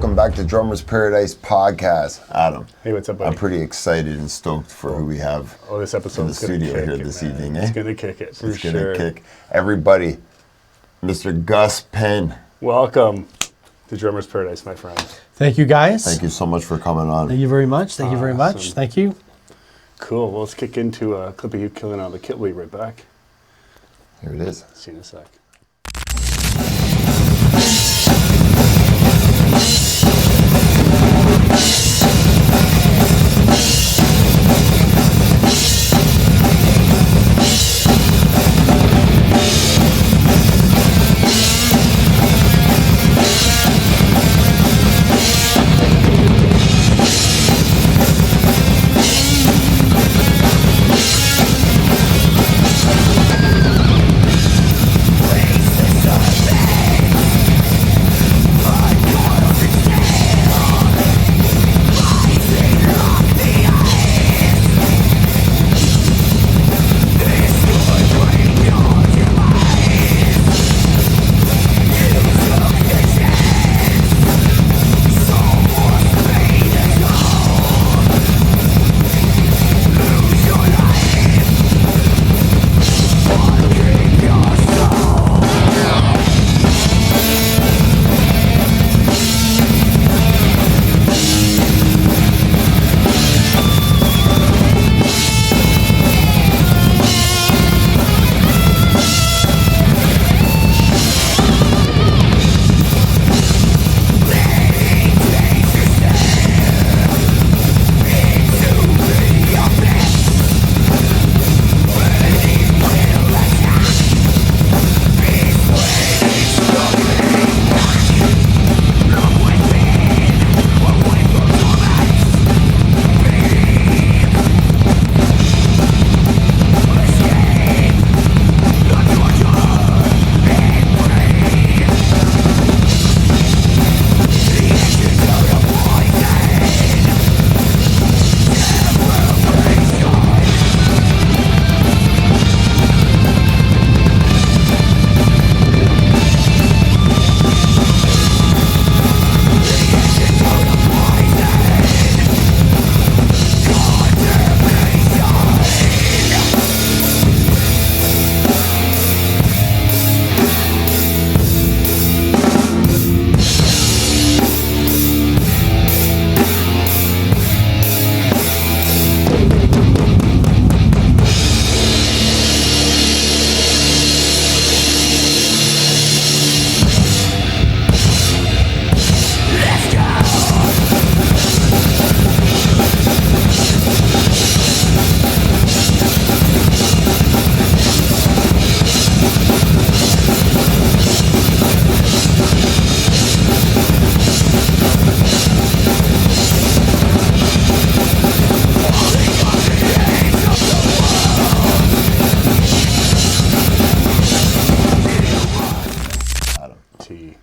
welcome back to Drummers Paradise Podcast. Adam. Hey, what's up, buddy? I'm pretty excited and stoked for who we have this episode in the studio here this evening. It's going to kick it, for sure. It's going to kick everybody. Mr. Gus Pynn. Welcome to Drummers Paradise, my friend. Thank you, guys. Thank you so much for coming on. Thank you very much. Thank you very much. Thank you. Cool. Well, let's kick into a clip of you killing out the kit. We'll be right back. Here it is. See you in a sec.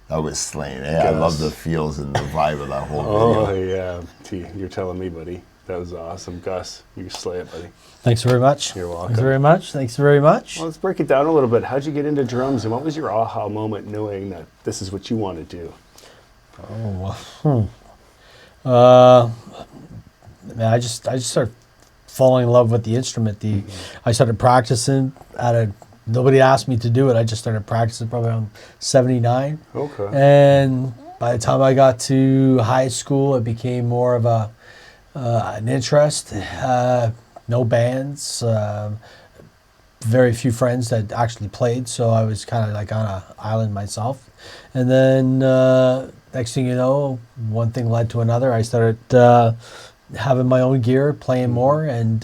That was slain. Hey, I love the feels and the vibe of that whole video. Oh, yeah. T, you're telling me, buddy. That was awesome. Gus, you slay it, buddy. Thanks very much. You're welcome. Thanks very much. Thanks very much. Well, let's break it down a little bit. How'd you get into drums, and what was your aha moment knowing that this is what you want to do? Man, I just started falling in love with the instrument. I started practicing nobody asked me to do it. I just started practicing probably around 79. Okay. And by the time I got to high school, it became more of an interest. No bands, very few friends that actually played, so I was kind of like on an island myself. And then next thing you know, one thing led to another. I started having my own gear, playing more, and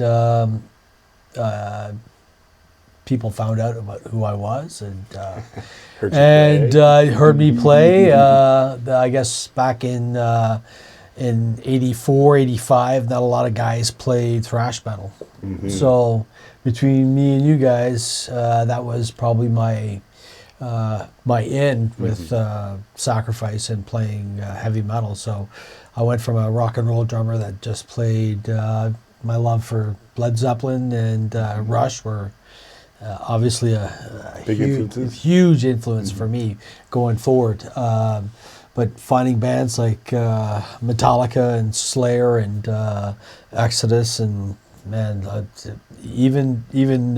people found out about who I was and heard me play. I guess back in 84, 85, not a lot of guys played thrash metal. Mm-hmm. So between me and you guys, that was probably my in with Sacrifice and playing heavy metal. So I went from a rock and roll drummer that just played. My love for Led Zeppelin and Rush were obviously a huge influence for me going forward. but finding bands like Metallica and Slayer and Exodus and man, even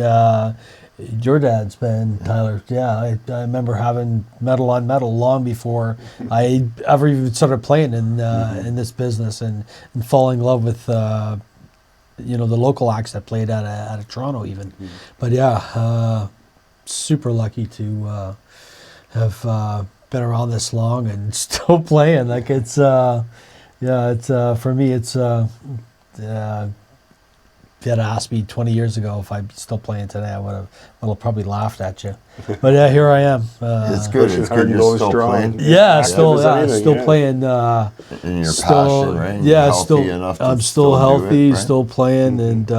your dad's band, Tyler. Yeah, I remember having Metal on Metal long before I ever even started playing in this business and falling in love with the local acts that played out of Toronto even. But yeah, super lucky to have been around this long and still playing. Like it's for me it's if you had asked me 20 years ago if I'd be still playing today, I would have probably laughed at you. But yeah, here I am. It's good. It's hard good. and You're going still strong. playing. Yeah, Active still as anything, still playing. In your Still, passion, right? yeah, Healthy still. enough to I'm still do healthy, it, right? still playing, and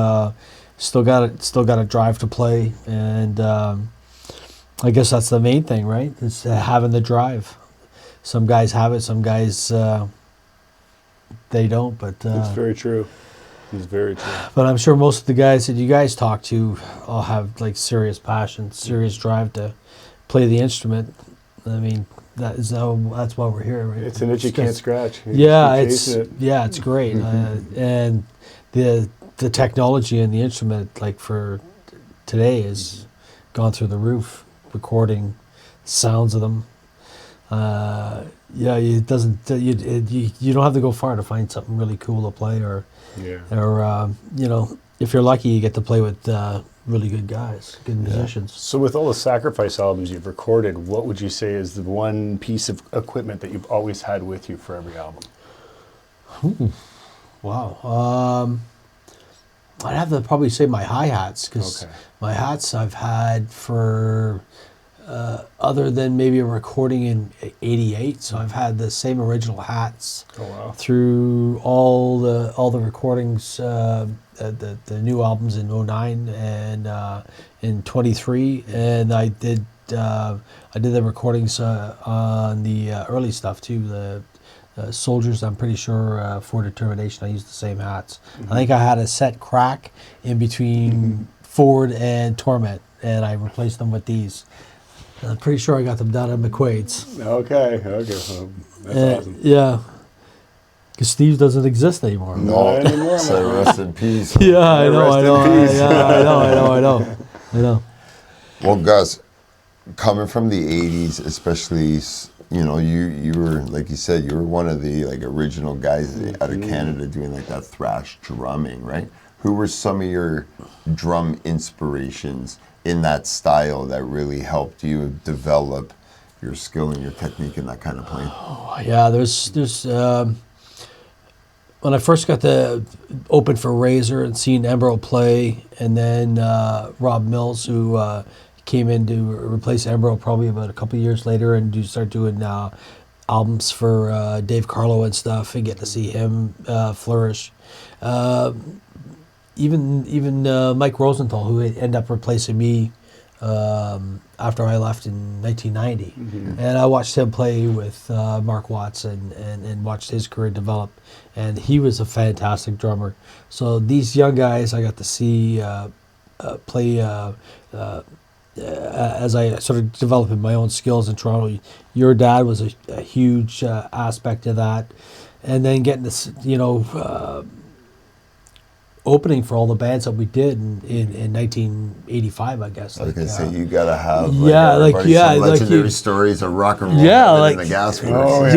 still got a drive to play. And I guess that's the main thing, right? Is having the drive. Some guys have it, some guys they don't. But It's very true. It's very true. but I'm sure most of the guys that you guys talk to all have like serious passion, serious drive to play the instrument. I mean, that's why we're here, right? It's an itch you can't scratch. You Yeah, just keep chasing it's great, and the technology in the instrument, like for today, is gone through the roof. Recording sounds of them. It doesn't. You don't have to go far to find something really cool to play, or if you're lucky, you get to play with really good guys, good musicians. So with all the Sacrifice albums you've recorded, what would you say is the one piece of equipment that you've always had with you for every album? Wow. I'd have to probably say my hi-hats, because Okay. my hats I've had for other than maybe a recording in '88, so I've had the same original hats Oh wow. through all the recordings, the new albums in '09 and in '23, and I did the recordings on the early stuff too. The Soldiers, I'm pretty sure for Determination I used the same hats. I think I had a set crack in between Forward and Torment, and I replaced them with these. I'm pretty sure I got them down at McQuaid's. Okay. Well, that's awesome. Yeah, because Steve doesn't exist anymore. No, Not anymore, so man. rest in peace. Yeah, I Rest in know. peace. I know. Well, Gus, coming from the '80s, especially, you were, like you said, you were one of the original guys out of Canada doing that thrash drumming, right? Who were some of your drum inspirations in that style that really helped you develop your skill and your technique in that kind of playing? Yeah, there's when I first got to open for Razor and seeing Embro play, and then Rob Mills, who came in to replace Embro probably about a couple of years later, and start doing albums for Dave Carlo and stuff, and get to see him flourish. Even Mike Rosenthal, who ended up replacing me after I left in 1990. And I watched him play with Mark Watts and watched his career develop. And he was a fantastic drummer. So these young guys I got to see play as I sort of developing my own skills in Toronto. Your dad was a huge aspect of that. And then getting this, opening for all the bands that we did in 1985, I guess. I was gonna say you gotta have some legendary stories of rock and roll in the gas works. Oh,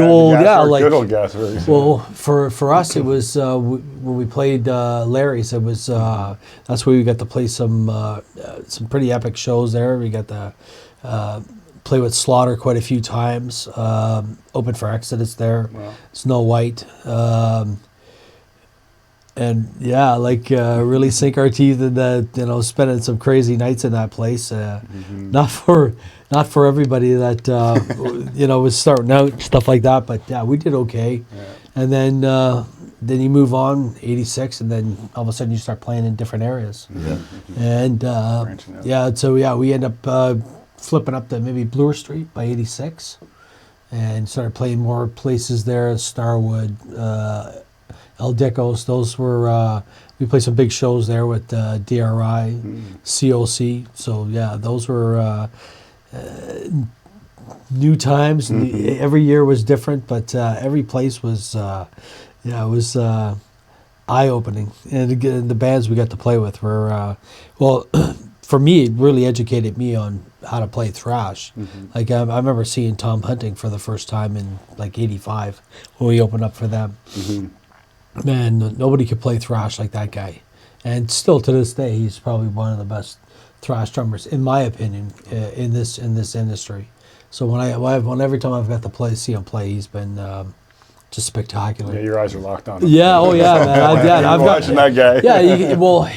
good old gas works. Well, for us, it was when we played Larry's. It was that's where we got to play some pretty epic shows there. We got to play with Slaughter quite a few times. Open for Exodus there. Wow. Snow White. And really sink our teeth in that, spending some crazy nights in that place. Not for everybody that was starting out, stuff like that. But yeah, we did okay. Yeah. And then you move on, '86, and then all of a sudden you start playing in different areas. Yeah. And we end up flipping up to maybe Bloor Street by '86, and started playing more places there, Starwood. El Dicos, those were, we played some big shows there with DRI, COC. So, yeah, those were new times. Every year was different, but every place was, it was eye-opening. And again, the bands we got to play with were, well, for me, it really educated me on how to play thrash. Like I remember seeing Tom Hunting for the first time in like '85 when we opened up for them. Man, nobody could play thrash like that guy. And still to this day, he's probably one of the best thrash drummers, in my opinion, in this industry. So when every time I've got to see him play, he's been just spectacular. Yeah, your eyes are locked on him. Yeah, oh yeah, man. I've got watching that guy. Yeah, well,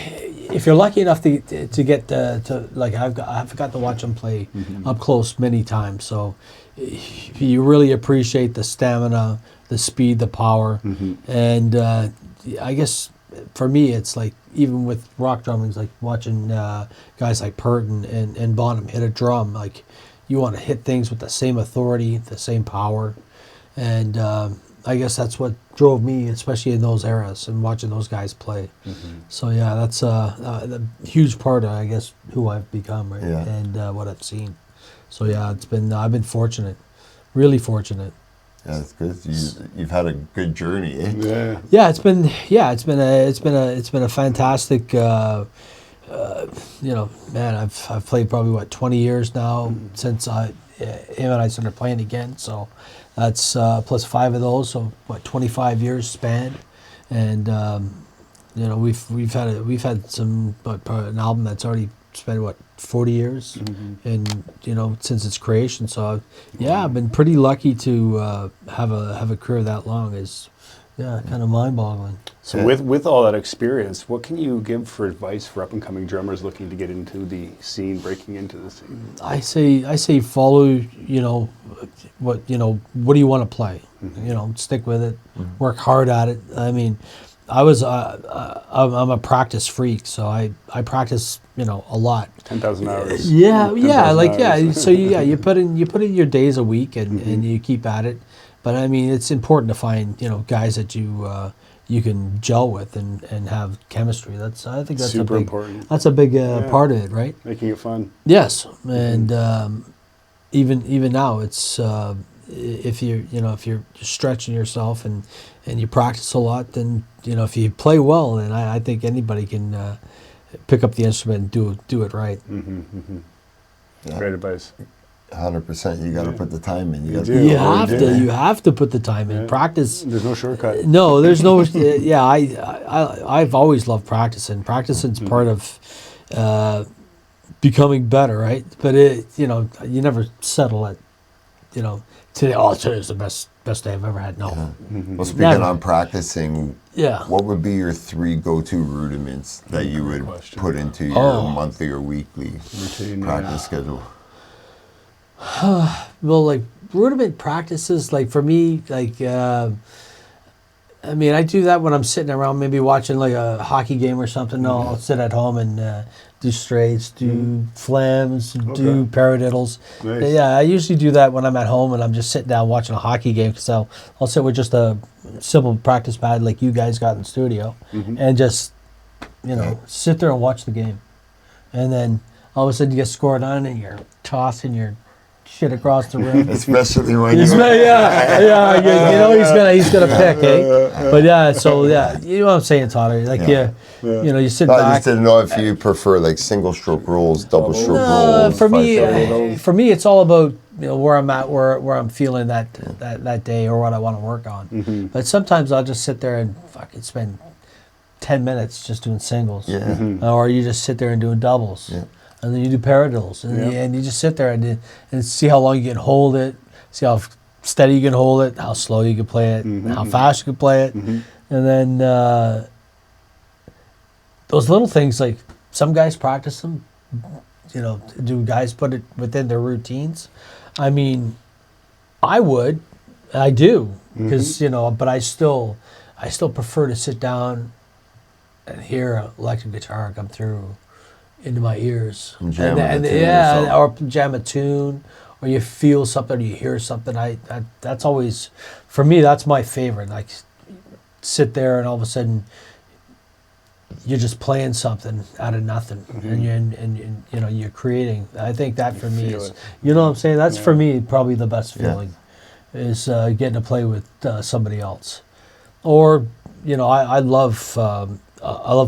if you're lucky enough to get to like I've got to watch him play up close many times. So you really appreciate the stamina, the speed, the power, and I guess for me it's like even with rock drumming, it's like watching guys like Pert and Bonham hit a drum. Like you want to hit things with the same authority, the same power, and I guess that's what drove me, especially in those eras and watching those guys play. So yeah, that's a huge part of, I guess, who I've become, right? Yeah. And what I've seen. So yeah, I've been fortunate, really fortunate. Yeah, that's good. You've had a good journey, eh? Yeah. Yeah, it's been a fantastic. Man, I've played probably 20 years now since him and I started playing again. So that's plus 5 of those, so 25 years span, and we've had some an album that's already spent 40 years, and since its creation. So yeah, I've been pretty lucky to have a career that long. Is kind of mind-boggling. So with all that experience, what can you give for advice for up-and-coming drummers looking to get into the scene, breaking into the scene? I say follow, what do you want to play? Stick with it, work hard at it. I mean, I'm a practice freak, so I practice, a lot. 10,000 hours. Yeah, like hours. So you put in your days a week and you keep at it. But I mean, it's important to find guys that you can gel with and have chemistry. I think that's super important. That's a big part of it, right? Making it fun. Yes, and even now, it's if you're stretching yourself and you practice a lot, then if you play well, then I think anybody can pick up the instrument and do it right. Yeah. Great advice. 100%. You got to put the time in. You have to put the time in. Practice. There's no shortcut. No, there's no. Yeah, I've always loved practicing. Practicing's part of becoming better, right? But you never settle at, today. Oh, today's the best day I've ever had. No. Yeah. Well, speaking on practicing, yeah, what would be your 3 go-to rudiments that you would put into your monthly or weekly practice schedule? Well, like rudiment practices, like for me, like I mean, I do that when I'm sitting around, maybe watching like a hockey game or something. No, I'll sit at home and do straights, do flams, do paradiddles. Nice. Yeah, I usually do that when I'm at home and I'm just sitting down watching a hockey game, because I'll sit with just a simple practice pad like you guys got in the studio, and just sit there and watch the game, and then all of a sudden you get scored on and you're tossing your shit across the room. Especially when he's gonna pick, eh? But yeah, so yeah, you know what I'm saying, Todd? Like you sit back. I just didn't know if you prefer like single stroke rolls, double stroke rolls. For me, it's all about where I'm at, where I'm feeling that day, or what I want to work on. But sometimes I'll just sit there and fucking spend 10 minutes just doing singles, or you just sit there and doing doubles. Yeah. And then you do paradiddles, and you just sit there and see how long you can hold it, see how steady you can hold it, how slow you can play it, how fast you can play it. And then those little things, like some guys practice them, do guys put it within their routines? I mean, I do, because, but I still prefer to sit down and hear an electric guitar come through into my ears, or jam a tune, or you feel something, or you hear something. That's always, for me, that's my favorite. Like sit there and all of a sudden you're just playing something out of nothing, and you're creating. I think that for me feel is, it. you know what I'm saying. That's for me probably the best feeling, is getting to play with somebody else, or I love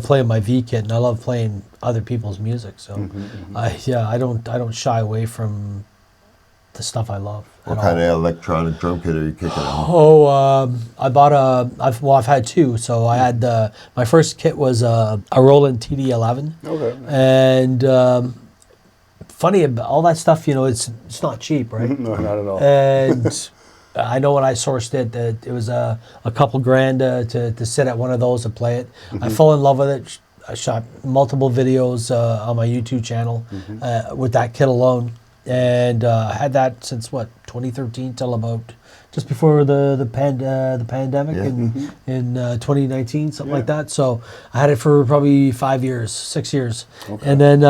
playing my V kit, and I love playing other people's music. So I don't shy away from the stuff I love. What kind of electronic drum kit are you kicking on? Oh, I bought I've had two. So I had my first kit was a Roland TD11. Okay. And funny about all that stuff, it's not cheap, right? No, not at all. And I know when I sourced it that it was a couple grand to sit at one of those and play it. I fell in love with it. I shot multiple videos on my YouTube channel with that kit alone. And I had that since 2013 till about just before the pandemic in 2019, something like that. So I had it for probably 6 years, and then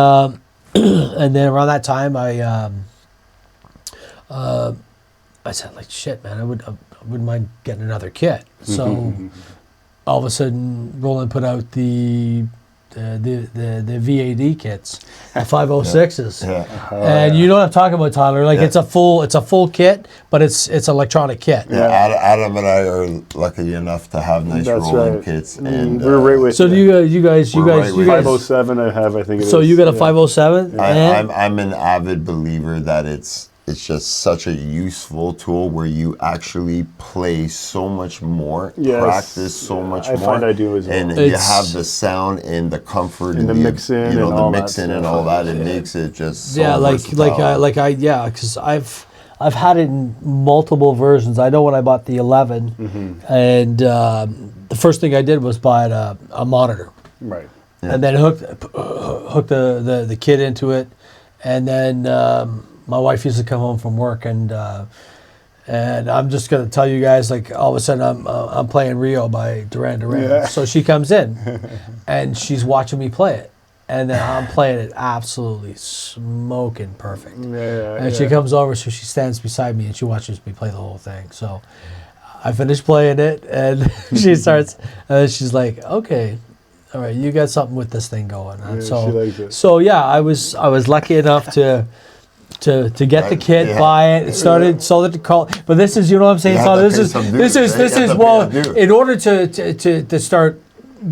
and then around that time I said, like, shit, man, I wouldn't mind getting another kit. So all of a sudden, Roland put out the VAD kits, the 506s, and you know what I'm talking about, Tyler. Like it's a full kit, but it's electronic kit. Yeah, Adam and I are lucky enough to have nice Roland kits, and we're right with so you guys, 507. I have, I think. It so is. you got a 507. I'm an avid believer that it's just such a useful tool where you actually play so much more, practice so much more. I find I do as well. And you have the sound and the comfort and the mixing, the all mixing that and all that. It makes it just so versatile. Because I've had it in multiple versions. I know when I bought the 11, and the first thing I did was buy a monitor, right, and then hook the kit into it, and then. My wife used to come home from work, and I'm just gonna tell you guys, like, all of a sudden I'm playing Rio by Duran Duran. Yeah. So she comes in, and she's watching me play it, and then I'm playing it absolutely smoking perfect. And she comes over, so she stands beside me and she watches me play the whole thing. So I finish playing it, and she starts, and she's like, okay. All right, you got something with this thing going. And she likes it. So yeah, I was lucky enough to get the kit, buy it, sold it to call. But this is, you know what I'm saying? So this is well, in order to start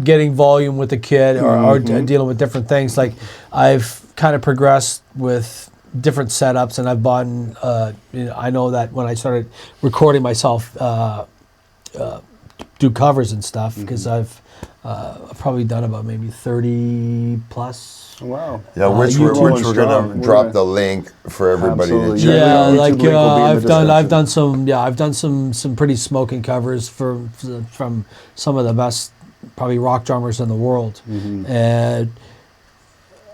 getting volume with the kit or dealing with different things, like I've kind of progressed with different setups, and I've bought. I know that when I started recording myself, do covers and stuff, because I've probably done about maybe 30 plus. Wow. Yeah, which we're gonna drop the link for everybody to check. Yeah, like I've done some pretty smoking covers from some of the best probably rock drummers in the world, and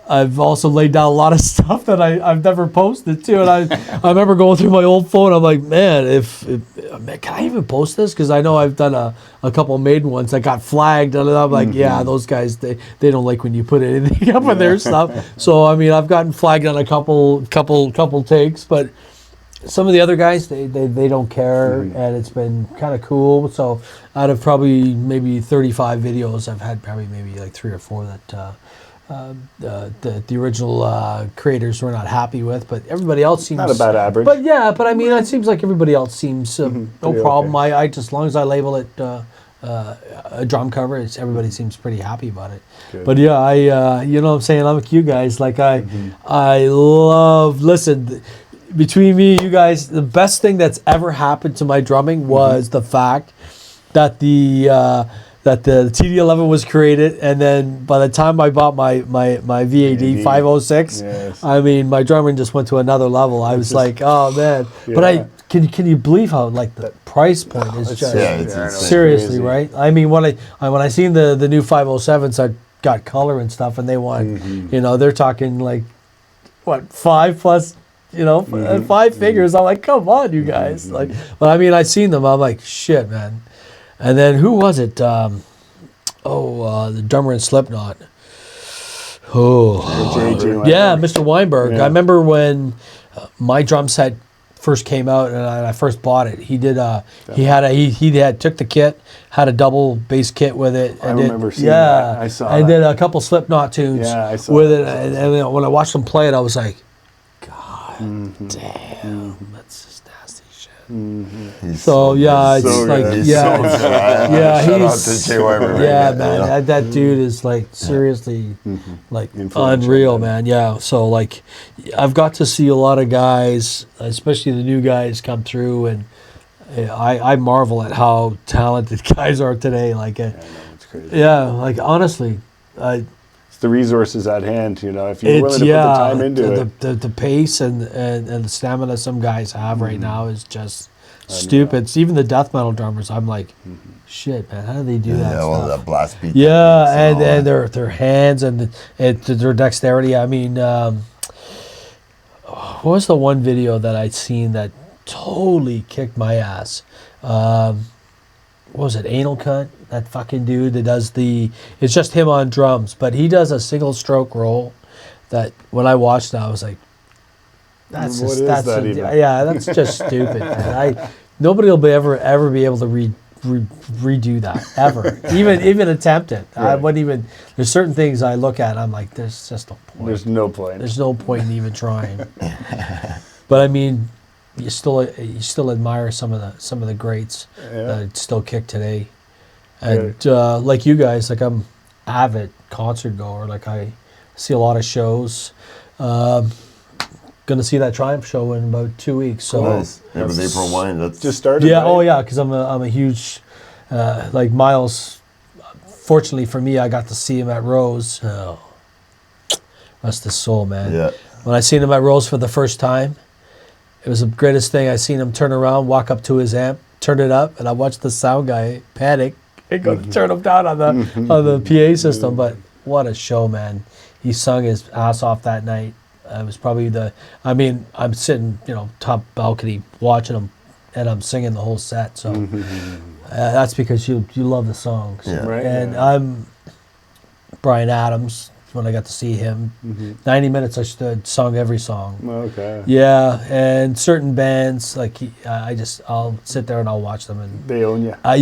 I've also laid down a lot of stuff that I've never posted too. And I remember going through my old phone. I'm like, man, can I even post this? Because I know I've done a couple Maiden ones that got flagged, and I'm like, yeah, those guys they don't like when you put anything up on their stuff. So I mean, I've gotten flagged on a couple takes, but some of the other guys they don't care, and it's been kind of cool. So out of probably maybe 35 videos, I've had probably maybe like 3 or 4 that. The original creators were not happy with, but everybody else seems not a bad average. But I mean, it seems like everybody else seems no problem. Okay. I just, as long as I label it a drum cover, everybody seems pretty happy about it. Good. But yeah, I you know what I'm saying, I'm like you guys, like I love, listen, between me and you guys, the best thing that's ever happened to my drumming was the fact that the TD11 was created, and then by the time I bought my VAD 506, I mean, my drumming just went to another level. I was like, oh man! But can you believe how, like, the price point is just seriously, right? I mean, when I seen the new 507s that got color and stuff, and they want, they're talking like what, 5 plus, 5 figures. I'm like, come on, you guys! Like, but I mean, I seen them. I'm like, shit, man. And then who was it? The drummer in Slipknot. Oh, yeah, Mr. Weinberg. Yeah. I remember when my drum set first came out and I first bought it. He did. He had took the kit, had a double bass kit with it. I And remember seeing that. I saw and that. did a couple Slipknot tunes Yeah, I saw with that. it. And when I watched him play it, I was like, God damn, that's just nasty shit. He's So yeah, it's So like good. He's yeah, so good. yeah, Shout out he's to Jay Weimer. yeah, right? man. Yeah. That dude is like seriously like Influential, unreal, man. man. Yeah. So like, I've got to see a lot of guys, especially the new guys, come through, and I marvel at how talented guys are today. Like, I know, it's crazy. yeah, like honestly, It's the resources at hand, you know. If you're willing to put the time into it. the pace and the stamina some guys have right now is just stupid. It's even the death metal drummers. I'm like, shit, man, how do they do that Yeah, all stuff? that blast beat. Yeah, techniques and all that. their hands and their dexterity. I mean, what was the one video that I'd seen that totally kicked my ass? What was it? Anal Cunt? That fucking dude that does it's just him on drums, but he does a single stroke roll that when I watched that, I was like, that's What just, is that's that a- even? yeah, that's just stupid, man. Nobody will ever be able to redo that ever, even attempt it. I Right. wouldn't even. There's certain things I look at. I'm like, there's just no point. There's no point. There's no point in even trying. But I mean, you still admire some of the greats Yeah. that still kick today, and like you guys, like I'm avid concert goer. Like I see a lot of shows. Gonna see that Triumph show in about 2 weeks. So Nice. Yeah, with April 1. That's Just started. yeah, right? oh yeah, because I'm a huge like Miles. Fortunately for me, I got to see him at Rose. Oh, rest his soul, man. Yeah. When I seen him at Rose for the first time, it was the greatest thing. I seen him turn around, walk up to his amp, turn it up, and I watched the sound guy panic and go to turn him down on the PA system. But what a show, man! He sung his ass off that night. It was probably I'm sitting, top balcony watching him, and I'm singing the whole set. So that's because you love the songs. Yeah. Right. And yeah. I'm Brian Adams. When I got to see him, 90 minutes I sung every song. Okay. Yeah, and certain bands like I'll sit there and I'll watch them and They own you. I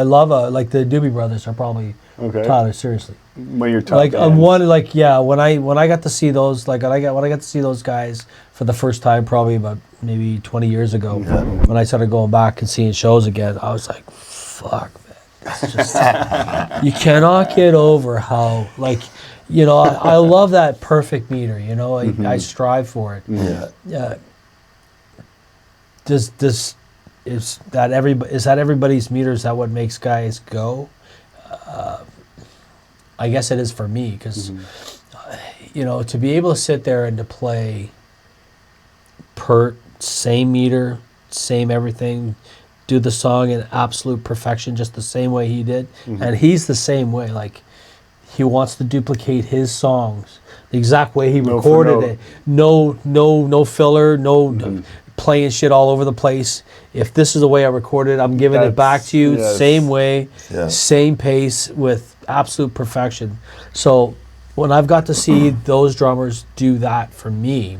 love like the Doobie Brothers are probably Okay. Tyler, seriously. When you're top Like bands. when I got to see those when I got to see those guys for the first time probably about maybe 20 years ago when I started going back and seeing shows again, I was like, fuck, man. It's just you cannot get over how I love that perfect meter, I strive for it. Yeah. Is that everybody's meter? Is that what makes guys go? I guess it is for me because to be able to sit there and to play same meter, same everything, do the song in absolute perfection just the same way he did, and he's the same way. Like he wants to duplicate his songs the exact way he Note for recorded note. it. No filler, playing shit all over the place. If this is the way I recorded, I'm giving it back to you Yes. same way, Yeah. same pace with absolute perfection. So when I've got to see those drummers do that for me,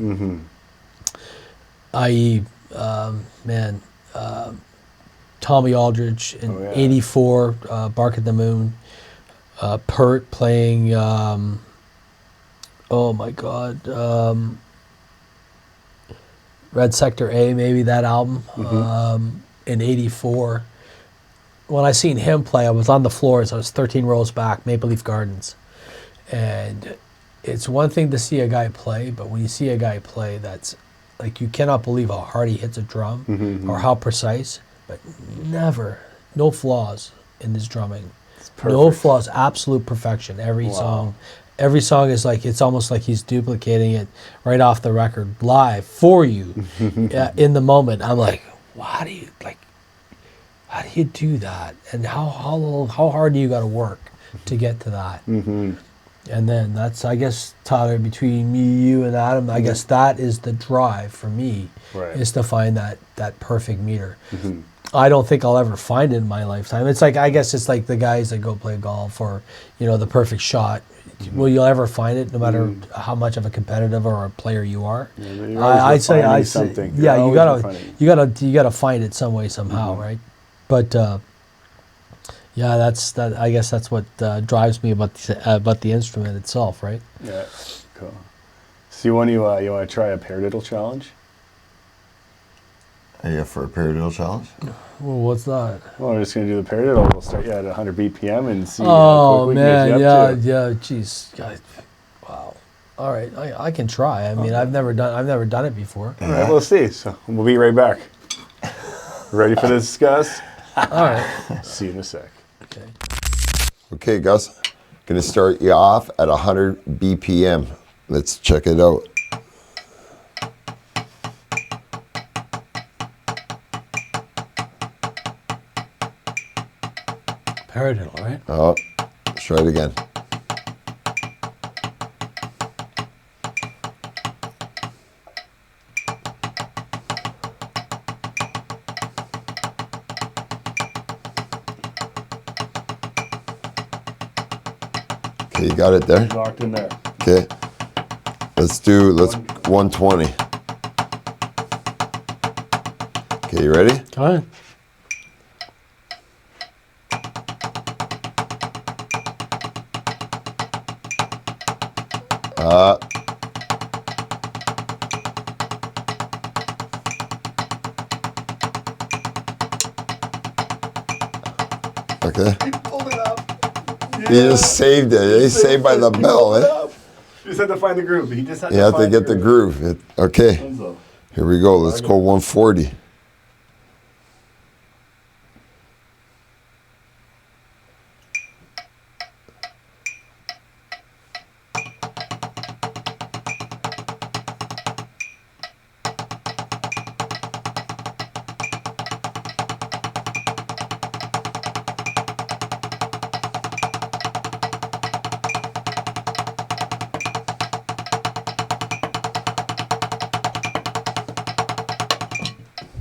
i.e., Tommy Aldridge in '84, Bark at the Moon, Pert playing, oh my God, Red Sector A, maybe that album, in '84. When I seen him play, I was on the floors. I was 13 rows back, Maple Leaf Gardens. And it's one thing to see a guy play, but when you see a guy play, that's like you cannot believe how hard he hits a drum or how precise, but no flaws in his drumming. No flaws, absolute perfection. Every song is like, it's almost like he's duplicating it right off the record live for you in the moment. I'm like, how do you do that? And how hard do you got to work to get to that? And then that's, I guess, Tyler, between me, you, and Adam, I guess that is the drive for me, is to find that perfect meter. I don't think I'll ever find it in my lifetime. It's like, I guess it's like the guys that go play golf or, the perfect shot. will you ever find it, no matter how much of a competitive or a player you are? Yeah, but you're always refining something. Yeah, You're you always gotta, refining. you gotta find it some way, somehow, right? But yeah, that. I guess that's what drives me about the instrument itself, right? Yeah, cool. So you want to try a Paradiddle challenge? Yeah, for a Paradiddle challenge. Well, what's that? Well, we're just gonna do the Paradiddle. We'll start you at 100 BPM and see how Oh quick we can man, get you yeah, up to. yeah. Jeez, God, wow. All right, I can try. I mean, I've never done it before. All right, we'll see. So we'll be right back. Ready for this, Gus? All right. See you in a sec. Okay. Okay, Gus. Gonna start you off at 100 BPM. Let's check it out. Paradiddle, right? Oh, let's try it again. Okay, you got it there? Locked in there. Okay. Let's 120. Okay, you ready? Go ahead. Okay. He pulled it up. He just saved it. He saved by the bell, eh? You just had to find the groove. He just had You to have to find get the groove. Okay, Enzo. here we go. Let's go 140.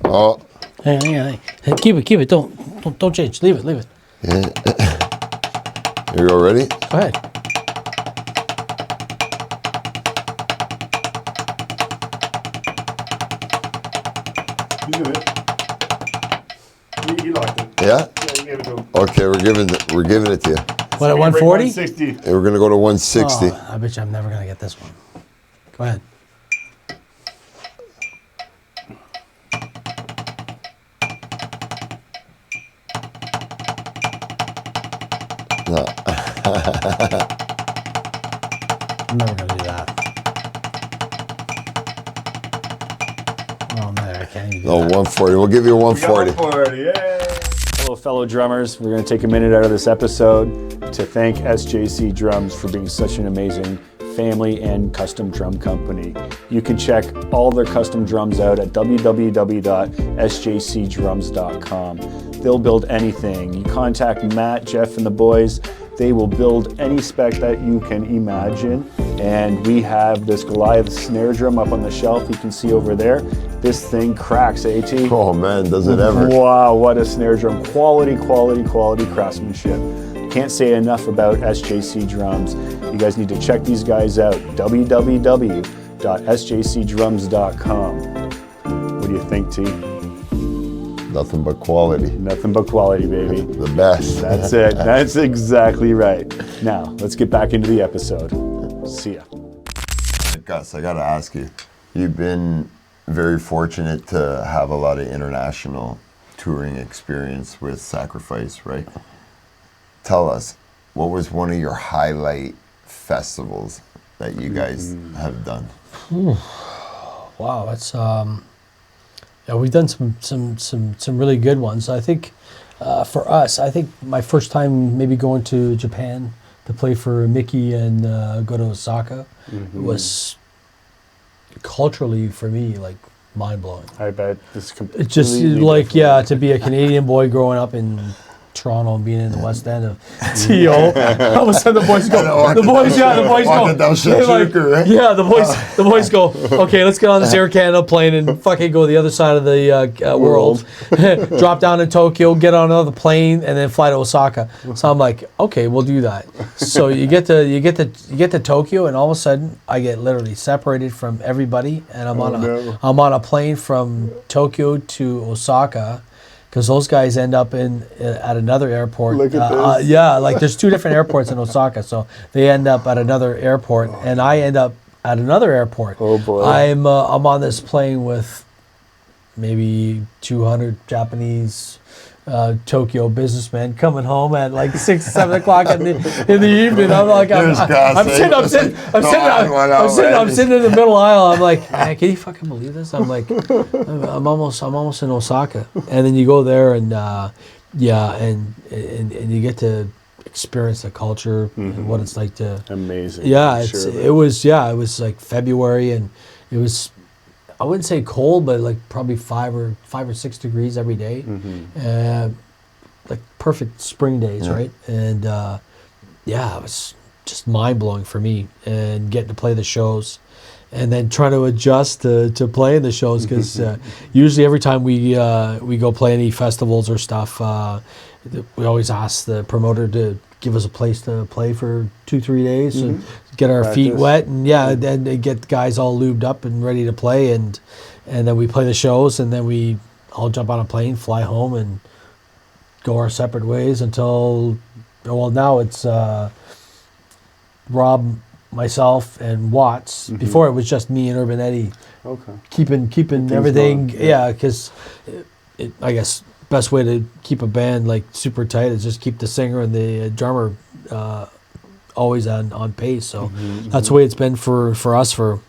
Oh, Hang on. Keep it. Don't change. Leave it. yeah. Here we go. Ready? Go ahead. You did it. You locked it. Yeah. Yeah, you gave it to him. Okay, we're giving it to you. What, at We're gonna break 140? 160. And we're gonna go to 160. Oh, I bet you I'm never gonna get this one. Go ahead. No. I'm never gonna do that. Oh man, I can't even do No, that. 140. We'll give you We got 140. 140. Yay! Hello, fellow drummers. We're going to take a minute out of this episode to thank SJC Drums for being such an amazing family and custom drum company. You can check all their custom drums out at www.sjcdrums.com. They'll build anything. You contact Matt, Jeff, and the boys. They will build any spec that you can imagine. And we have this Goliath snare drum up on the shelf you can see over there. This thing cracks, AT. Oh man, does it ever? Wow, what a snare drum. Quality craftsmanship. Can't say enough about SJC Drums. You guys need to check these guys out. www.sjcdrums.com. What do you think, T? Nothing but quality. Nothing but quality, baby. The best. That's it. That's exactly right. Now, let's get back into the episode. See ya. Gus, I gotta ask you. You've been very fortunate to have a lot of international touring experience with Sacrifice, right? Tell us, what was one of your highlight festivals that you guys have done? Wow, that's yeah, we've done some really good ones. I think for us, I think my first time maybe going to Japan to play for Mickey and go to Osaka was culturally for me like mind blowing. I bet this It's just completely like different. to be a Canadian boy growing up in Toronto and being in the West End of TO. All of a sudden the boys go, the boys go, they're like, right? yeah, the boys go, okay, let's get on this Air Canada plane and fucking go to the other side of the world, drop down in Tokyo, get on another plane, and then fly to Osaka. So I'm like, okay, we'll do that. So you get to Tokyo, and all of a sudden I get literally separated from everybody, and I'm on a plane from Tokyo to Osaka. Because those guys end up at another airport. Look at this. Yeah, like there's 2 different airports in Osaka, so they end up at another airport, and I end up at another airport. Oh boy! I'm on this plane with maybe 200 Japanese Tokyo businessmen coming home at like 6, 7 o'clock in the evening. I'm like, I'm sitting in the middle aisle. I'm like, man, can you fucking believe this? I'm like, I'm almost in Osaka, and then you go there and and you get to experience the culture and what it's like to. Amazing. Yeah, it was like February, and it was. I wouldn't say cold, but like probably 5 or 6 degrees every day. Like perfect spring days, right? And it was just mind blowing for me, and getting to play the shows, and then trying to adjust to playing the shows, because usually every time we go play any festivals or stuff, we always ask the promoter to give us a place to play for 2-3 days and get our feet wet, and then they get the guys all lubed up and ready to play, and then we play the shows, and then we all jump on a plane, fly home, and go our separate ways until, well, now it's Rob, myself, and Watts. Before it was just me and Urban Eddie. Okay. Keeping everything, because I guess best way to keep a band like super tight is just keep the singer and the drummer always on pace. So that's the way it's been for us for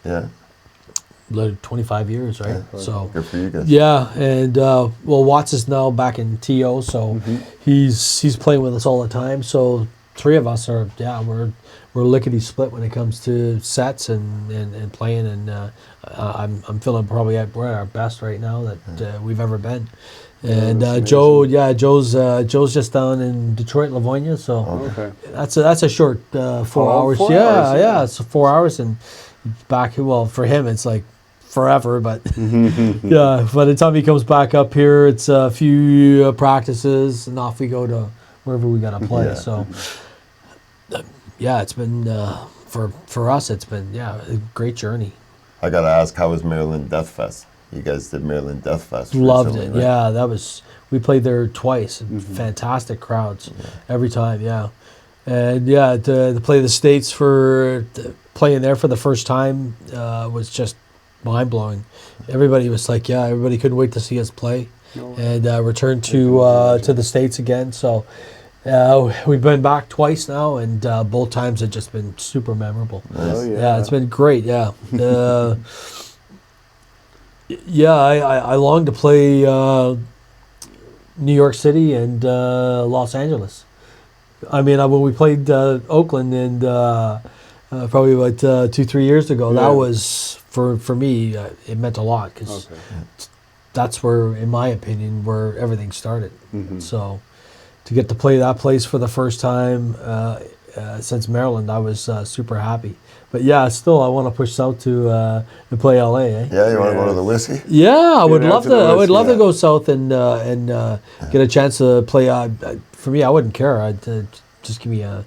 25 years, right? So good for you guys. Yeah, and Watts is now back in TO, so he's playing with us all the time. So 3 of us are we're lickety split when it comes to sets and playing, and I'm feeling probably we're at our best right now that we've ever been. And Joe's just down in Detroit, Livonia, so that's a short 4 hours. 4 hours, It's 4 hours, and back. Well, for him it's like forever, but by the time he comes back up here, it's a few practices, and off we go to wherever we gotta play. So it's been for us, it's been a great journey. I gotta ask, how was Maryland Death Fest? You guys did Maryland Death Fest. Loved recently, it. right? Yeah, we played there twice. Fantastic crowds every time. Yeah, and to play the States playing there for the first time was just mind blowing. Everybody was like, everybody couldn't wait to see us play, and return to the States again. So we've been back twice now, and both times have just been super memorable. Nice. Yeah, it's been great. Yeah. I long to play New York City and Los Angeles. I mean, when we played Oakland and probably about 2-3 years ago, that was for me it meant a lot, because that's where, in my opinion, where everything started. So to get to play that place for the first time since Maryland, I was super happy. But still, I want to push south to play LA. Yeah, you want to go to the whiskey? Yeah, I would love to. I would love to go south and get a chance to play. For me, I wouldn't care. I'd just give me a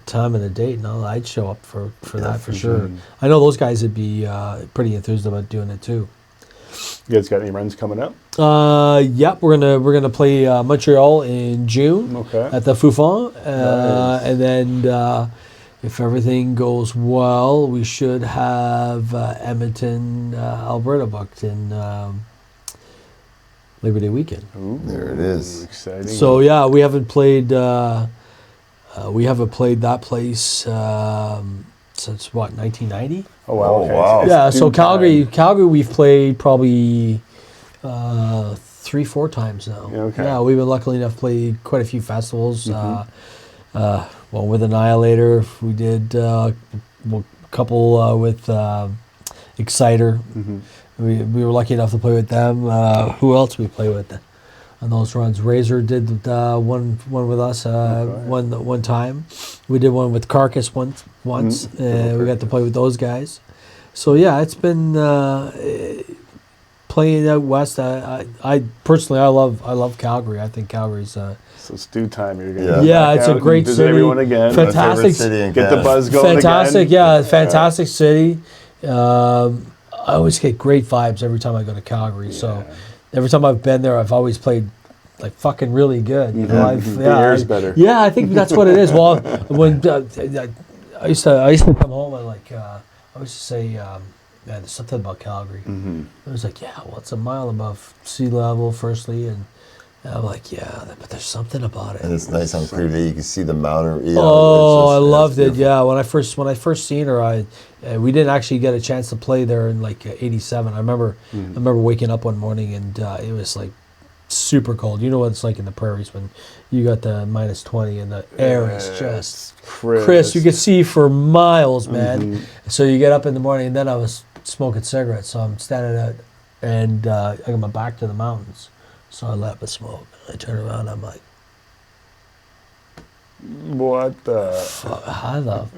time and a date, and I'd show up for that for sure. I know those guys would be pretty enthused about doing it too. You guys got any runs coming up? We're gonna play Montreal in June at the Foufon, and then. If everything goes well, we should have Edmonton, Alberta booked in Labor Day weekend. Ooh, there it is. Exciting. So we haven't played that place since what, 1990? Oh wow! Oh, wow. Yeah. So Calgary, we've played probably 3-4 times now. Yeah, we've been lucky enough to play quite a few festivals. With Annihilator, we did a couple with Exciter. We were lucky enough to play with them. Who else we play with? on those runs. Razor did one with us one time. We did one with Carcass once. We got to play with those guys. So yeah, it's been playing out west. I personally I love Calgary. I think Calgary's So it's due time. You're gonna yeah, back it's out a great and visit city. everyone again. Fantastic city in Get the Canada. buzz going fantastic, again. fantastic city. I always get great vibes every time I go to Calgary. So every time I've been there, I've always played like fucking really good. You know, The air's better. Yeah, I think that's what it is. Well, when I used to come home and like I used to say, man, there's something about Calgary. I was like, yeah, well, it's a mile above sea level, firstly, and I'm like, yeah, but there's something about it. And it's nice on clear day. You can see the mountain. I loved it. Yeah, when I first seen her, we didn't actually get a chance to play there in like '87. I remember waking up one morning and it was like super cold. You know what it's like in the prairies when you got the -20 and the air is just crisp. You could see for miles, man. So you get up in the morning, and then I was smoking cigarettes. So I'm standing out, and I got my back to the mountains. So I let up a smoke. I turn around. I'm like, What the?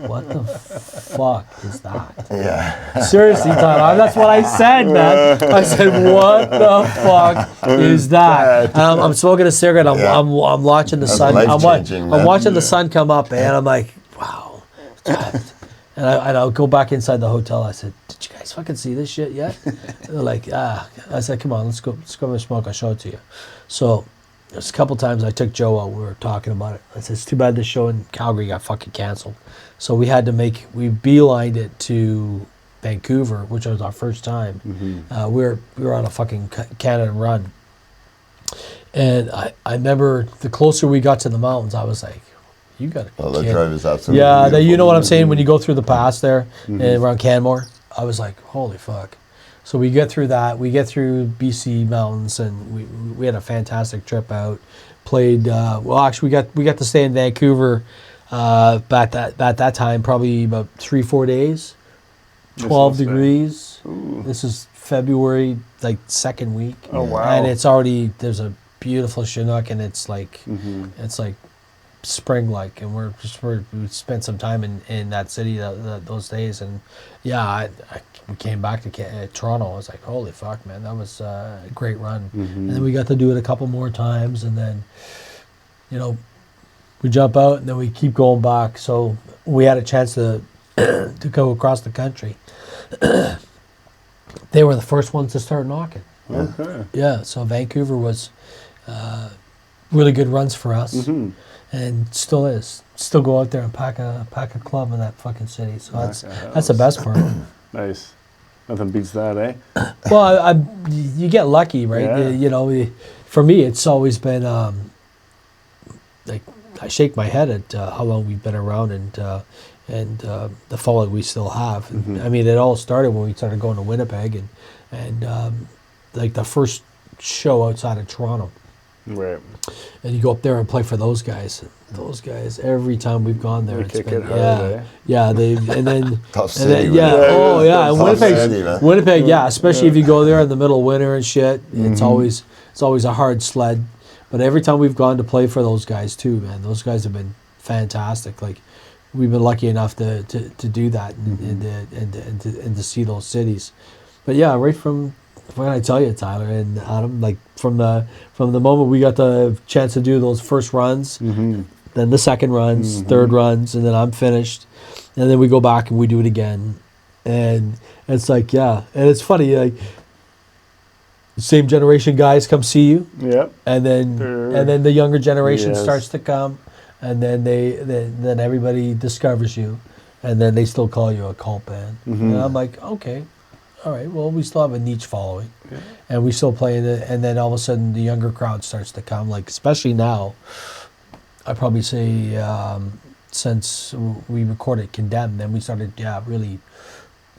what the fuck is that? Yeah. Seriously, Tyler, that's what I said, man. I said, what the fuck is that? And I'm smoking a cigarette. I'm watching the sun. life-changing, man. I'm watching the sun come up, and I'm like, wow. And I'll go back inside the hotel. I said, did you guys fucking see this shit yet? They're like, I said, come on, let's go have a smoke. I'll show it to you. So there's a couple times I took Joe out. We were talking about it. I said, it's too bad this show in Calgary got fucking canceled. So we beelined it to Vancouver, which was our first time. We were on a fucking Canada run. And I remember the closer we got to the mountains, I was like, you got to Oh, the drive is absolutely yeah, beautiful. you know what I'm saying? When you go through the pass there and around Canmore, I was like, holy fuck. So we get through that. We get through BC mountains, and we had a fantastic trip out. Played, well, actually, we got to stay in Vancouver at that time, probably about 3-4 days, 12 degrees. This is February, like second week. Oh, wow. And there's a beautiful Chinook, and it's like spring-like, and we spent some time in that city those days, and yeah, we came back to Toronto. I was like, holy fuck, man, that was a great run. And then we got to do it a couple more times, and then we jump out, and then we keep going back. So we had a chance to go across the country. They were the first ones to start knocking. Okay. Yeah, so Vancouver was really good runs for us. And still is. Still go out there and pack a club in that fucking city. So that's the best part. Nice. Nothing beats that, eh? Well, you get lucky, right? Yeah. For me, it's always been like I shake my head at how long we've been around and the following we still have. I mean, it all started when we started going to Winnipeg and like the first show outside of Toronto. Right. And you go up there and play for those guys. Those guys, every time we've gone there, They kick it hard, eh? yeah. And Tough city. And Winnipeg. Winnipeg, yeah. Especially if you go there in the middle of winter and shit, it's always a hard sled. But every time we've gone to play for those guys too, man, those guys have been fantastic. Like we've been lucky enough to do that and to see those cities. But yeah, right from what can I tell you, Tyler and Adam? Like from the moment we got the chance to do those first runs, then the second runs, third runs, and then I'm finished, and then we go back and we do it again, and it's like and it's funny like the same generation guys come see you, and then the younger generation starts to come, and then then everybody discovers you, and then they still call you a cult band, and I'm like, okay. All right, well, we still have a niche following, and we still play it, and then all of a sudden the younger crowd starts to come, like, especially now, I'd probably say since we recorded Condemned, then we started, really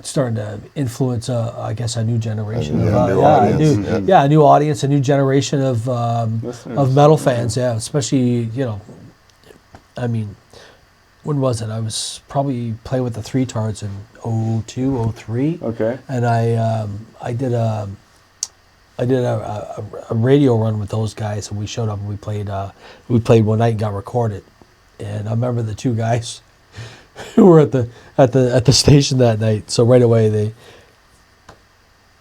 starting to influence, I guess, a new generation. A new audience, a new generation of metal fans, especially, I mean, when was it? I was probably playing with the Three Tards in 02, 03. Okay. And I did a I did a radio run with those guys, and we showed up and we played one night and got recorded. And I remember the two guys who were at the station that night. So right away they,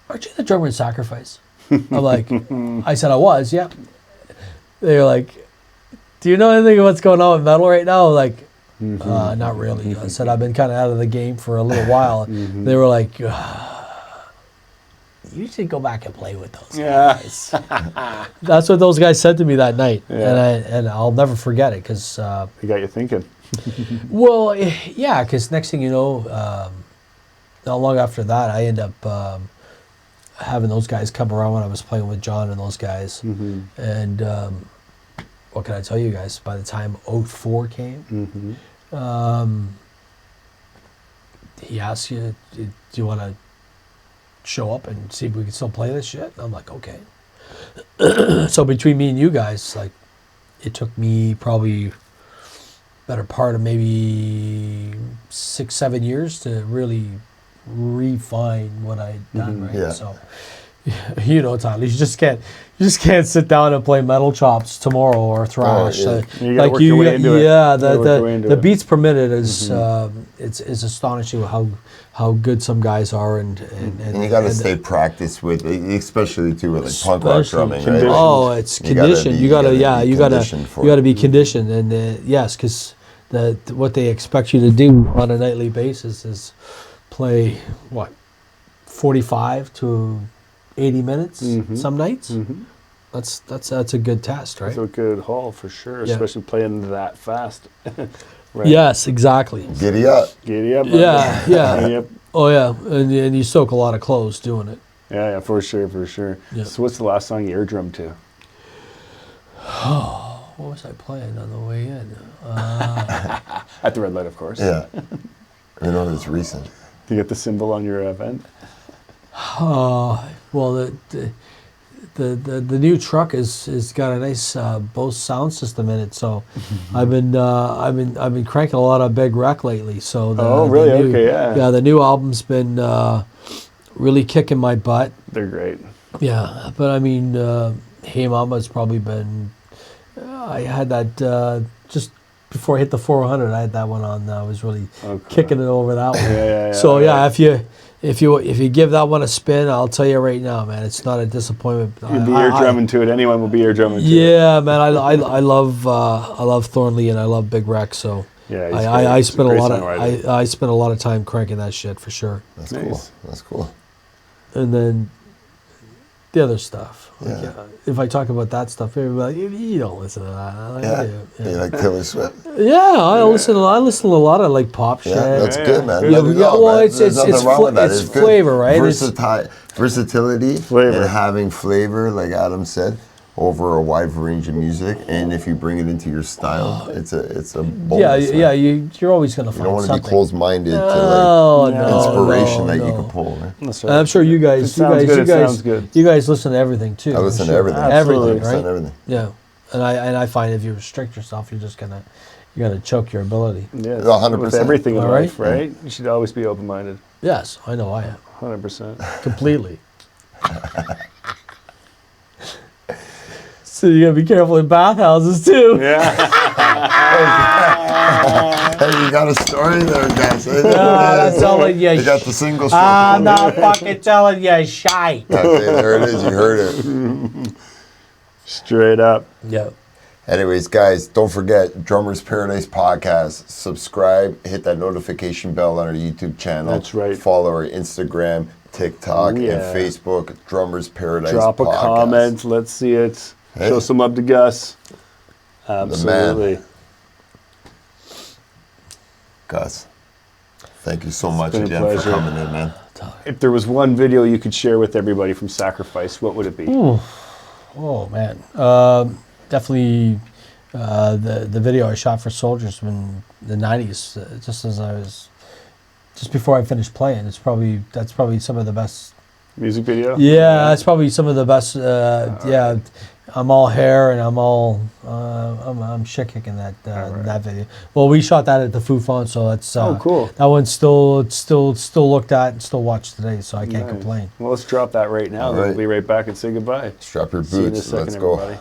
aren't you the drummer in Sacrifice? I'm like, I said I was, yeah. They were like, do you know anything of what's going on with metal right now? I'm like, not really. I said I've been kind of out of the game for a little while. They were like, you should go back and play with those guys. That's what those guys said to me that night, and I'll never forget it because They got you thinking. well, yeah, because next thing you know, not long after that, I end up having those guys come around when I was playing with John and those guys, and what can I tell you guys? By the time 04 came, he asked you, "Do you want to show up and see if we can still play this shit?" I'm like, okay. So between me and you guys, like, it took me probably better part of maybe 6-7 years to really refine what I'd done, right? Yeah. So, you know, Tyler, you just can't sit down and play metal chops tomorrow or thrash. yeah. You gotta work your way into it. Yeah, You gotta work your way into the it. beats per minute is it's astonishing how good some guys are, and And you got to stay practiced with, especially too with like punk rock drumming, right? conditioned. Oh, it's You gotta conditioned. be- You gotta be conditioned for it. be conditioned, and yes, because what they expect you to do on a nightly basis is play 45 to 80 minutes some nights. That's a good test, right? It's a good haul for sure, Yeah. especially playing that fast. Right? Yes, exactly. Giddy up. Giddy up. buddy. Yeah, yeah. Giddy up. Oh yeah, and you soak a lot of clothes doing it. Yeah, for sure. Yeah. So what's the last song you ear drummed to? What was I playing on the way in? At the red light, of course. Yeah. You know, it's recent. You get the symbol on your event. Well, the new truck is got a nice Bose sound system in it, so I've been cranking a lot of Big Wreck lately. So really? the new, Okay, yeah. Yeah, the new album's been really kicking my butt. They're great. Yeah, but I mean, Hey Mama's probably been. I had that just before I hit the 400. I had that one on. I was really kicking it over that one. Yeah. So yeah, if you give that one a spin, I'll tell you right now, man, it's not a disappointment. You'd be ear drumming to it. Anyone will be ear drumming to it. Yeah, man, I love Thornley and I love Big Wreck. So Yeah, he's I great. He's a spent a great lot of songwriter. I spent a lot of time cranking that shit for sure. That's Nice. cool. That's cool. And then the other stuff. Like, Yeah. if I talk about that stuff, everybody, you don't listen to that. I'm like, Yeah. You like Taylor Swift? yeah, I listen to a lot of like pop shit. Yeah, that's good, man. Yeah, Let it go, well, man. it's- There's it's nothing wrong with that. it's It's good. flavor, right? It's- Versatility, Flavor. and having flavor, like Adam said, over a wide range of music. And if you bring it into your style, it's a bonus. yeah, man. you're always gonna You find don't want to something. be closed-minded to No, like no, inspiration no, that you no. can pull. Man. That's And I'm sure you If it guys, sounds good, it sounds good. you guys listen to everything too. I listen I'm to sure. everything. Absolutely. Everything, I listen right? to everything. Yeah, and I find if you restrict yourself, you're gonna choke your ability. Yeah, 100%. With everything in All right. life, right? You should always be open-minded. Yes, I know I am 100%. completely. So you gotta be careful in bathhouses too. Yeah. Hey, you got a story there, guys. Hey, that's all it- yeah, You got the single stroke. I'm not fucking telling you shite. Yeah, see, there it is. You heard it. Straight up. Yeah. Anyways, guys, don't forget Drummers Paradise Podcast. Subscribe, hit that notification bell on our YouTube channel. That's right. Follow our Instagram, TikTok, Yeah. and Facebook, Drummers Paradise Drop a Podcast. comment. Let's see it. Hey. Show some love to Gus. Absolutely. Gus, thank you so much been a again for pleasure. coming in, man. If there was one video you could share with everybody from Sacrifice, what would it be? Oh man, definitely the video I shot for Soldiers in the '90s, just before I finished playing. That's probably some of the best Music video? Yeah, that's probably some of the best. Yeah, I'm all hair and I'm all I'm shit kicking that video. Well, we shot that at the Foo Fun, so that's cool. That one's still looked at and still watched today, so I can't Nice. complain. Well, let's drop that right now. All Then right. we'll be right back and say goodbye. Strap your See you in a boots. second, Let's go. everybody.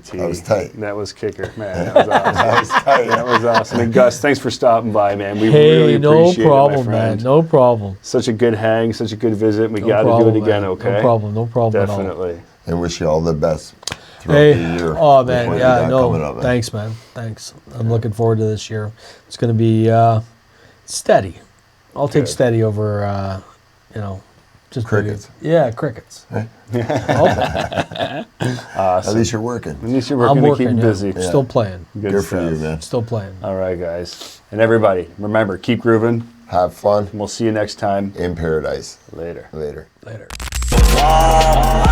T. That was tight. That was kicker, man. That was awesome. That was tight. That was awesome. And Gus, thanks for stopping by, man. We Hey, really no appreciate it, my problem, friend. man. No problem. Such a good hang, such a good visit. We No got to do problem, it again, man. okay? No problem. No problem at all. Definitely. And wish you all the best throughout Hey, the year. oh with man, what you yeah, got no, coming up, man. thanks, man, thanks. I'm looking forward to this year. It's going to be steady. I'll take Good. steady over, just maybe- Crickets. yeah, crickets. At least you're working. At least you're I'm working to working, keep yeah. busy. Still playing. Good for you, man. Still playing. All right, guys. And everybody, remember, keep grooving. Have fun And we'll see you next time. in paradise. Later. Later. Later. All